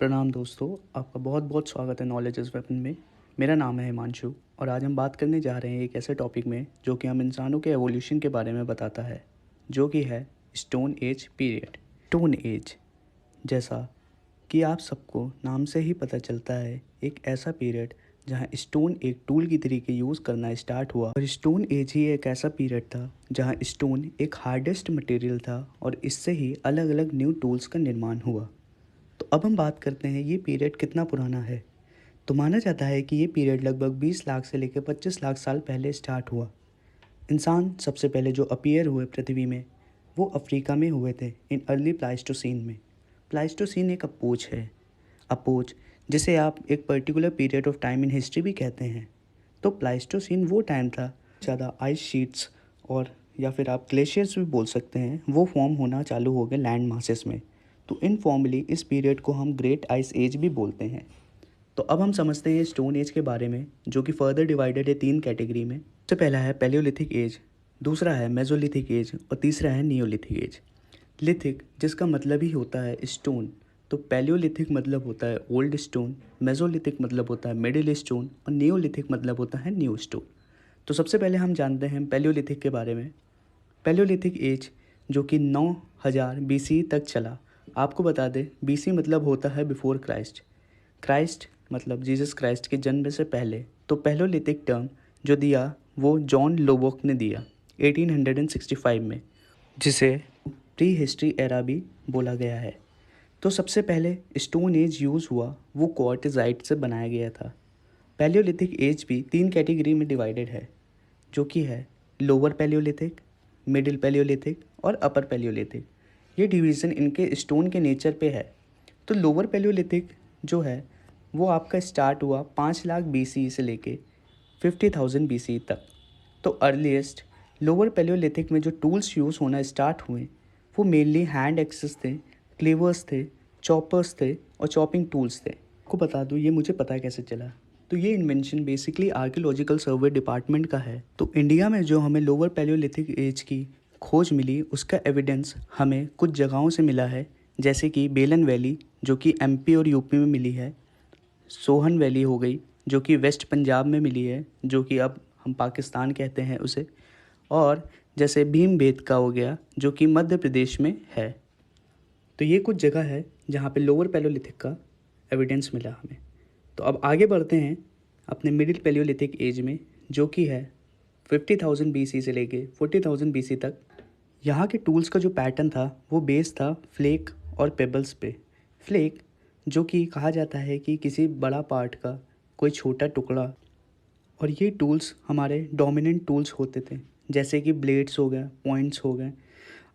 प्रणाम दोस्तों, आपका बहुत बहुत स्वागत है नॉलेज इज़ वेपन में। मेरा नाम है हिमांशु और आज हम बात करने जा रहे हैं एक ऐसे टॉपिक में जो कि हम इंसानों के एवोल्यूशन के बारे में बताता है, जो कि है stone age period. Stone age, जैसा कि आप सबको नाम से ही पता चलता है, एक ऐसा पीरियड जहां स्टोन एक टूल की तरीके यूज़ करना स्टार्ट हुआ। और स्टोन एज ही एक ऐसा पीरियड था जहां स्टोन एक हार्डेस्ट मटेरियल था और इससे ही अलग अलग न्यू टूल्स का निर्माण हुआ। तो अब हम बात करते हैं ये पीरियड कितना पुराना है। तो माना जाता है कि ये पीरियड लगभग 20 लाख से लेकर 25 लाख साल पहले स्टार्ट हुआ। इंसान सबसे पहले जो अपीयर हुए पृथ्वी में वो अफ्रीका में हुए थे इन अर्ली प्लाइस्टोसीन में। प्लाइस्टोसीन एक अपोज है, अपोज जिसे आप एक particular period of time in history भी कहते हैं। तो प्लाइस्टोसीन वो टाइम था ज़्यादा आइस शीट्स और या फिर आप ग्लेशियर्स भी बोल सकते हैं, वो फॉर्म होना चालू हो गए लैंड मासेस में। तो इनफॉर्मली इस पीरियड को हम ग्रेट आइस एज भी बोलते हैं। तो अब हम समझते हैं स्टोन एज के बारे में, जो कि फर्दर डिवाइडेड है 3 कैटेगरी में। सबसे पहला है पैलियोलिथिक एज, दूसरा है मेसोलिथिक एज और तीसरा है नियोलिथिक एज। लिथिक जिसका मतलब ही होता है स्टोन, तो पैलियोलिथिक मतलब होता है ओल्ड स्टोन, मेसोलिथिक मतलब होता है मिडिल स्टोन और नियोलिथिक मतलब होता है न्यू स्टोन। तो सबसे पहले हम जानते हैं पैलियोलिथिक के बारे में। पैलियोलिथिक एज जो कि 9000 बीसी तक चला। आपको बता दें बीसी मतलब होता है बिफोर क्राइस्ट, क्राइस्ट मतलब जीसस क्राइस्ट के जन्म से पहले। तो पैलियोलिथिक टर्म जो दिया वो जॉन लोबोक ने दिया 1865 में, जिसे प्री हिस्ट्री एरा भी बोला गया है। तो सबसे पहले स्टोन एज यूज़ हुआ वो क्वार्टजाइट से बनाया गया था। पैलियोलिथिक एज भी 3 कैटेगरी में डिवाइडेड है, जो कि है लोअर पैलियोलिथिक, मिडिल पैलियोलिथिक और अपर पैलियोलिथिक। ये डिवीज़न इनके स्टोन के नेचर पे है। तो लोअर पैलियोलिथिक जो है वो आपका स्टार्ट हुआ 5 लाख बीसी से लेके 50,000 बीसी तक। तो अर्लीस्ट लोअर पैलियोलिथिक में जो टूल्स यूज़ होना स्टार्ट हुए वो मेनली हैंड एक्सेस थे, क्लेवर्स थे, चॉपर्स थे और चॉपिंग टूल्स थे। आपको बता दूँ ये मुझे पता कैसे चला। तो ये इन्वेंशन बेसिकली आर्कियोलॉजिकल सर्वे डिपार्टमेंट का है। तो इंडिया में जो हमें लोअर पैलियोलिथिक एज की खोज मिली उसका एविडेंस हमें कुछ जगहों से मिला है, जैसे कि बेलन वैली जो कि एमपी और यूपी में मिली है, सोहन वैली हो गई जो कि वेस्ट पंजाब में मिली है, जो कि अब हम पाकिस्तान कहते हैं उसे, और जैसे भीमबेटका हो गया जो कि मध्य प्रदेश में है। तो ये कुछ जगह है जहाँ पे लोअर पैलियोलिथिक का एविडेंस मिला हमें। तो अब आगे बढ़ते हैं अपने मिडिल पैलियोलिथिक एज में, जो कि है 50,000 बीसी से लेके 40,000 बीसी तक। यहाँ के टूल्स का जो पैटर्न था वो बेस था फ्लेक और पेबल्स पे। फ्लेक जो कि कहा जाता है कि किसी बड़ा पार्ट का कोई छोटा टुकड़ा, और ये टूल्स हमारे डोमिनेंट टूल्स होते थे, जैसे कि ब्लेड्स हो गए, पॉइंट्स हो गए।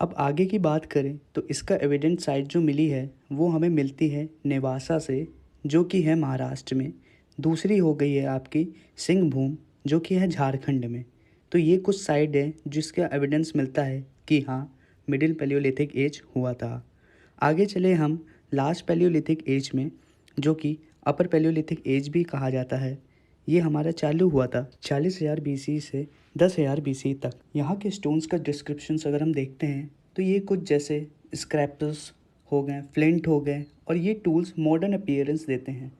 अब आगे की बात करें तो इसका एविडेंट साइट जो मिली है वो हमें मिलती है नेवासा से, जो कि है महाराष्ट्र में। दूसरी हो गई है आपकी सिंहभूम जो कि है झारखंड में। तो ये कुछ साइट है जिसका एविडेंस मिलता है कि हाँ मिडिल पैलियोलिथिक एज हुआ था। आगे चले हम लास्ट पैलियोलिथिक एज में, जो कि अपर पैलियोलिथिक एज भी कहा जाता है। ये हमारा चालू हुआ था 40,000 बीसी से 10,000 बीसी तक। यहाँ के स्टोन्स का डिस्क्रिप्शंस अगर हम देखते हैं तो ये कुछ जैसे स्क्रैपर्स हो गए, फ्लिंट हो गए, और ये टूल्स मॉडर्न अपीयरेंस देते हैं।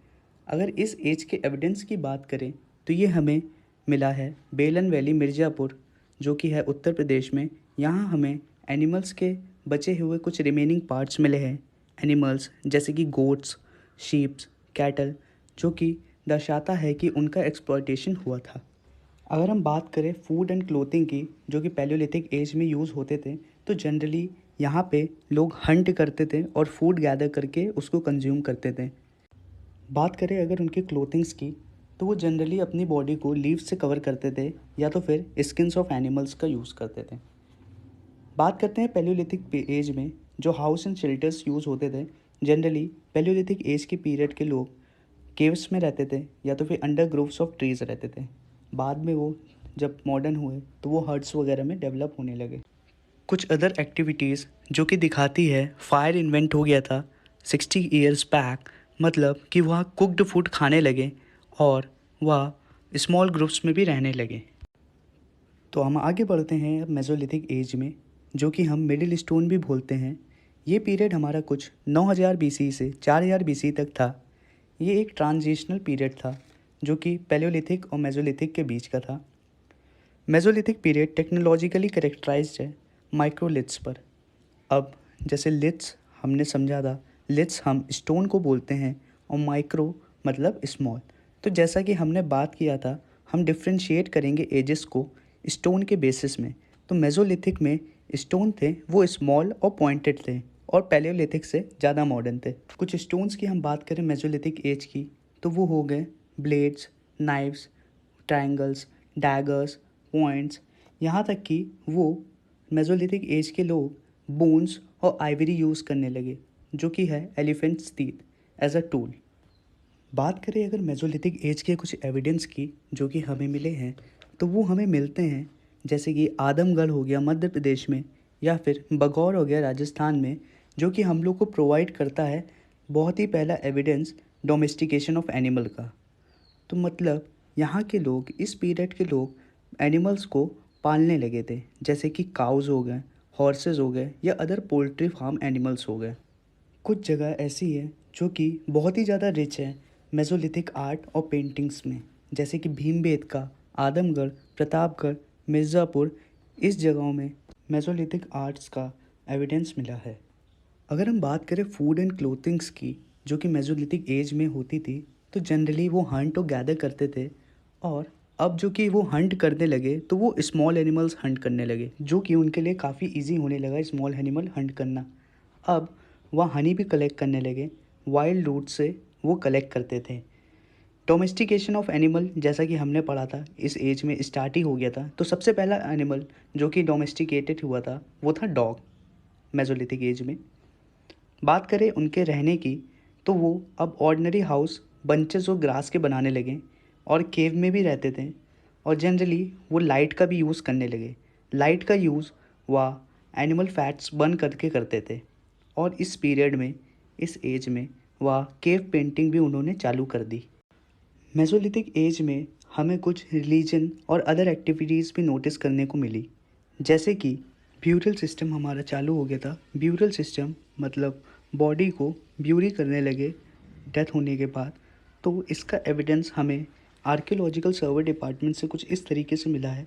अगर इस एज के एविडेंस की बात करें तो ये हमें मिला है बेलन वैली मिर्ज़ापुर, जो कि है उत्तर प्रदेश में। यहाँ हमें एनिमल्स के बचे हुए कुछ रिमेनिंग पार्ट्स मिले हैं, एनिमल्स जैसे कि गोट्स, शीप्स, कैटल, जो कि दर्शाता है कि उनका एक्सप्लॉयटेशन हुआ था। अगर हम बात करें फूड एंड क्लोथिंग की, जो कि पैलियोलिथिक एज में यूज़ होते थे, तो जनरली यहाँ पे लोग हंट करते थे और फूड गैदर करके उसको कंज्यूम करते थे। बात करें अगर उनके क्लोथिंग्स की, तो वो जनरली अपनी बॉडी को लीव्स से कवर करते थे या तो फिर स्किन्स ऑफ एनिमल्स का यूज़ करते थे। बात करते हैं पैलियोलिथिक एज में जो हाउस एंड शेल्टर्स यूज़ होते थे। जनरली पैलियोलिथिक एज के पीरियड के लोग केव्स में रहते थे या तो फिर अंडर ग्रोव्स ऑफ ट्रीज़ रहते थे। बाद में वो जब मॉडर्न हुए तो वो हट्स वगैरह में डेवलप होने लगे। कुछ अदर एक्टिविटीज़ जो कि दिखाती है फायर इन्वेंट हो गया था 60 ईयर्स बैक, मतलब कि वह कुक्ड फूड खाने लगे और वह स्मॉल ग्रुप्स में भी रहने लगे। तो हम आगे बढ़ते हैं अब मेसोलिथिक एज में, जो कि हम मिडिल स्टोन भी बोलते हैं। ये पीरियड हमारा कुछ 9000 BC से 4000 BC तक था। ये एक ट्रांजिशनल पीरियड था जो कि पैलियोलिथिक और मेसोलिथिक के बीच का था। मेसोलिथिक पीरियड टेक्नोलॉजिकली करेक्टराइज्ड है माइक्रोलिथ्स पर। अब जैसे लिथ्स हमने समझा था, लिथ्स हम स्टोन को बोलते हैं और माइक्रो मतलब स्मॉल। तो जैसा कि हमने बात किया था, हम डिफ्रेंशिएट करेंगे एजेस को स्टोन के बेसिस में। तो मेसोलिथिक में स्टोन थे वो स्मॉल और पॉइंटेड थे और पैलियोलिथिक से ज़्यादा मॉडर्न थे। कुछ स्टोन्स की हम बात करें मेसोलिथिक एज की तो वो हो गए blades, knifes, triangles, daggers, points. यहाँ तक कि वो मेसोलिथिक एज के लोग बोन्स और आइवरी यूज़ करने लगे जो कि है elephants teeth as a tool. बात करें अगर मेसोलिथिक एज के कुछ एविडेंस की जो कि हमें मिले हैं तो वो हमें मिलते हैं जैसे कि आदमगढ़ हो गया मध्य प्रदेश में या फिर बगौर हो गया राजस्थान में, जो कि हम लोग को प्रोवाइड करता है बहुत ही पहला एविडेंस डोमेस्टिकेशन ऑफ एनिमल का। तो मतलब यहाँ के लोग, इस पीरियड के लोग एनिमल्स को पालने लगे थे जैसे कि काउज हो गए, हॉर्सेस हो गए या अदर पोल्ट्री फार्म एनिमल्स हो गए। कुछ जगह ऐसी है जो कि बहुत ही ज़्यादा रिच है मेसोलिथिक आर्ट और पेंटिंग्स में, जैसे कि भीमबेटका, आदमगढ़, प्रतापगढ़, मिर्ज़ापुर। इस जगहों में मेसोलिथिक आर्ट्स का एविडेंस मिला है। अगर हम बात करें फूड एंड क्लोथिंग्स की जो कि मेसोलिथिक एज में होती थी, तो जनरली वो हंट और गैदर करते थे। और अब जो कि वो हंट करने लगे तो वो स्मॉल एनिमल्स हंट करने लगे जो कि उनके लिए काफ़ी इजी होने लगा स्मॉल एनिमल हंट करना। अब वह हनी भी कलेक्ट करने लगे, वाइल्ड रूट से वो कलेक्ट करते थे। डोमेस्टिकेशन ऑफ एनिमल जैसा कि हमने पढ़ा था इस एज में स्टार्ट ही हो गया था। तो सबसे पहला एनिमल जो कि डोमेस्टिकेटेड हुआ था वो था डॉग मेसोलिथिक एज में। बात करें उनके रहने की तो वो अब ऑर्डिनरी हाउस बंचेस और ग्रास के बनाने लगे और केव में भी रहते थे। और जनरली वो लाइट का भी यूज़ करने लगे। लाइट का यूज़ वह एनिमल फैट्स बर्न करके करते थे। और इस पीरियड में, इस एज में वह केव पेंटिंग भी उन्होंने चालू कर दी। मेसोलिथिक एज में हमें कुछ रिलीजन और अदर एक्टिविटीज़ भी नोटिस करने को मिली, जैसे कि ब्यूरल सिस्टम हमारा चालू हो गया था। ब्यूरल सिस्टम मतलब बॉडी को ब्यूरी करने लगे डेथ होने के बाद। तो इसका एविडेंस हमें आर्कियोलॉजिकल सर्वे डिपार्टमेंट से कुछ इस तरीके से मिला है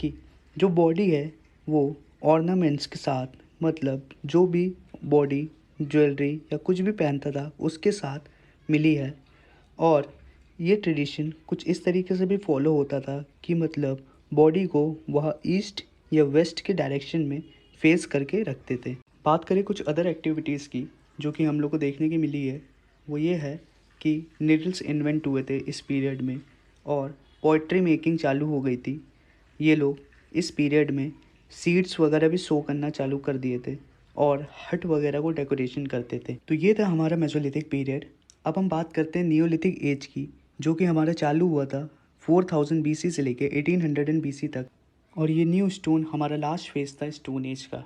कि जो बॉडी है वो ऑर्नामेंट्स के साथ, मतलब जो भी बॉडी ज्वेलरी या कुछ भी पहनता था उसके साथ मिली है। और ये ट्रेडिशन कुछ इस तरीके से भी फॉलो होता था कि मतलब बॉडी को वह ईस्ट या वेस्ट के डायरेक्शन में फेस करके रखते थे। बात करें कुछ अदर एक्टिविटीज़ की जो कि हम लोग को देखने की मिली है, वो ये है कि निडल्स इन्वेंट हुए थे इस पीरियड में और पोइट्री मेकिंग चालू हो गई थी। ये लोग इस पीरियड में सीड्स वगैरह भी शो करना चालू कर दिए थे और हट वगैरह को डेकोरेशन करते थे। तो ये था हमारा मेसोलिथिक पीरियड। अब हम बात करते हैं नियोलिथिक एज की जो कि हमारा चालू हुआ था 4000 BC से लेके 1800 BC तक। और ये न्यू स्टोन हमारा लास्ट फेज था स्टोन एज का।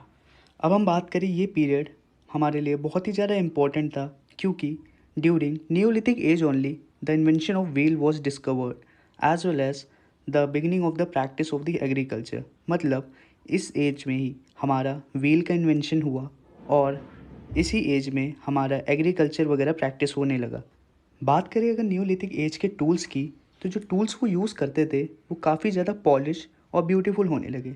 अब हम बात करें, ये पीरियड हमारे लिए बहुत ही ज़्यादा इम्पोर्टेंट था क्योंकि during neolithic age only the invention of wheel was discovered as well as the beginning of the practice of the agriculture. मतलब इस एज में ही हमारा व्हील का इन्वेंशन हुआ और इसी एज में हमारा एग्रीकल्चर वगैरह प्रैक्टिस होने लगा। बात करें अगर न्यूलिथिक एज के टूल्स की, तो जो टूल्स वो यूज़ करते थे वो काफ़ी ज़्यादा पॉलिश और ब्यूटीफुल होने लगे,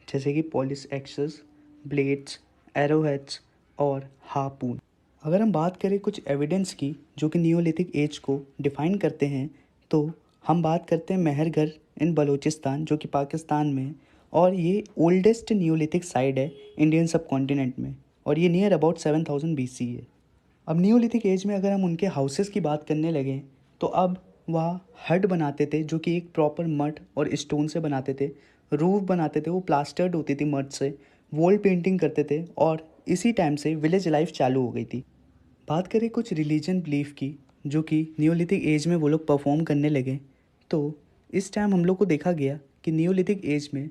जैसे कि पॉलिश एक्सेस, ब्लेड्स, एरोहेड्स और हार्पून। अगर हम बात करें कुछ एविडेंस की जो कि नियोलिथिक एज को डिफ़ाइन करते हैं, तो हम बात करते हैं मेहरगढ़ इन बलूचिस्तान जो कि पाकिस्तान में है। और ये ओल्डेस्ट नियोलिथिक साइट है इंडियन सब कॉन्टिनेंट में और ये नियर अबाउट 7000 BC है। अब नियोलिथिक एज में अगर हम उनके हाउसेस की बात करने लगें तो अब वह हट बनाते थे जो कि एक प्रॉपर मड और स्टोन से बनाते थे। रूफ बनाते थे वो प्लास्टर्ड होती थी मड से। वॉल पेंटिंग करते थे और इसी टाइम से विलेज लाइफ चालू हो गई थी। बात करें कुछ रिलीजन बिलीफ की जो कि नियोलिथिक एज में वो लोग परफॉर्म करने लगे, तो इस टाइम हम लोग को देखा गया कि नियोलिथिक एज में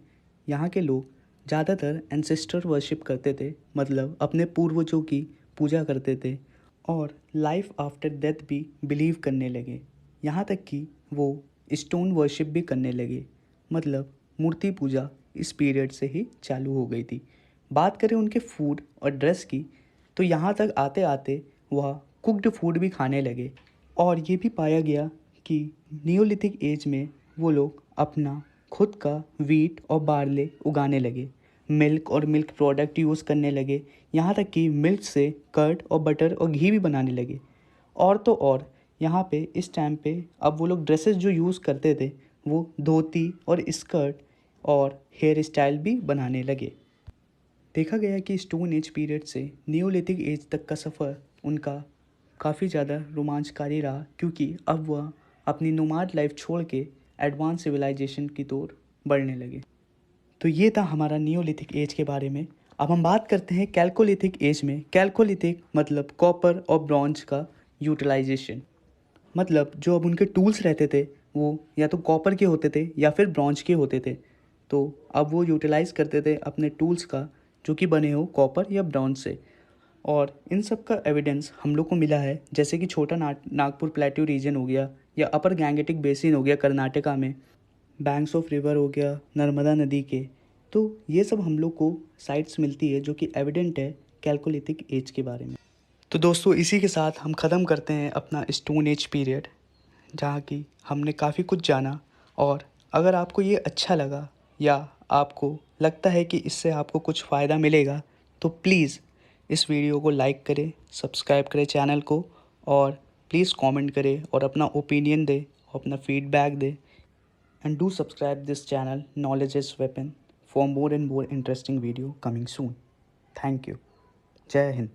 यहाँ के लोग ज़्यादातर एंसेस्टर वर्शिप करते थे, मतलब अपने पूर्वजों की पूजा करते थे और लाइफ आफ्टर डेथ भी बिलीव करने लगे। यहाँ तक कि वो स्टोन वर्शिप भी करने लगे, मतलब मूर्ति पूजा इस पीरियड से ही चालू हो गई थी। बात करें उनके फूड और ड्रेस की, तो यहाँ तक आते आते वह कुक्ड फूड भी खाने लगे और ये भी पाया गया कि नियोलिथिक एज में वो लोग अपना खुद का वीट और बार्ले उगाने लगे, मिल्क और मिल्क प्रोडक्ट यूज़ करने लगे, यहाँ तक कि मिल्क से कर्ड और बटर और घी भी बनाने लगे। और तो और यहाँ पे इस टाइम पे अब वो लोग ड्रेसेस जो यूज़ करते थे वो धोती और स्कर्ट और हेयर स्टाइल भी बनाने लगे। देखा गया कि स्टोन एज पीरियड से नियोलिथिक एज तक का सफ़र उनका काफ़ी ज़्यादा रोमांचकारी रहा, क्योंकि अब वह अपनी नोमाड लाइफ छोड़ के एडवांस सिविलाइजेशन की ओर बढ़ने लगे। तो ये था हमारा नियोलिथिक एज के बारे में। अब हम बात करते हैं कैल्कोलिथिक एज में। कैल्कोलिथिक मतलब कॉपर और ब्रॉन्ज का यूटिलाइजेशन, मतलब जो अब उनके टूल्स रहते थे वो या तो कॉपर के होते थे या फिर ब्रॉन्ज के होते थे। तो अब वो यूटिलाइज़ करते थे अपने टूल्स का जो कि बने हो कॉपर या ब्रॉन्ज से। और इन सब का एविडेंस हम लोग को मिला है, जैसे कि छोटा नागपुर प्लेट्यू रीजन हो गया या अपर गैंगेटिक बेसिन हो गया कर्नाटका में, बैंक्स ऑफ रिवर हो गया नर्मदा नदी के। तो ये सब हम लोग को साइट्स मिलती है जो कि एविडेंट है कैल्कोलिथिक एज के बारे में। तो दोस्तों इसी के साथ हम ख़त्म करते हैं अपना स्टोन एज पीरियड, जहाँ की हमने काफ़ी कुछ जाना। और अगर आपको ये अच्छा लगा या आपको लगता है कि इससे आपको कुछ फ़ायदा मिलेगा तो प्लीज़ इस वीडियो को लाइक करें, सब्सक्राइब करें चैनल को, और प्लीज़ कमेंट करें और अपना ओपिनियन दें और अपना फीडबैक दें। And do subscribe this channel knowledge is weapon for more and more interesting video coming soon. Thank you. जय हिंद।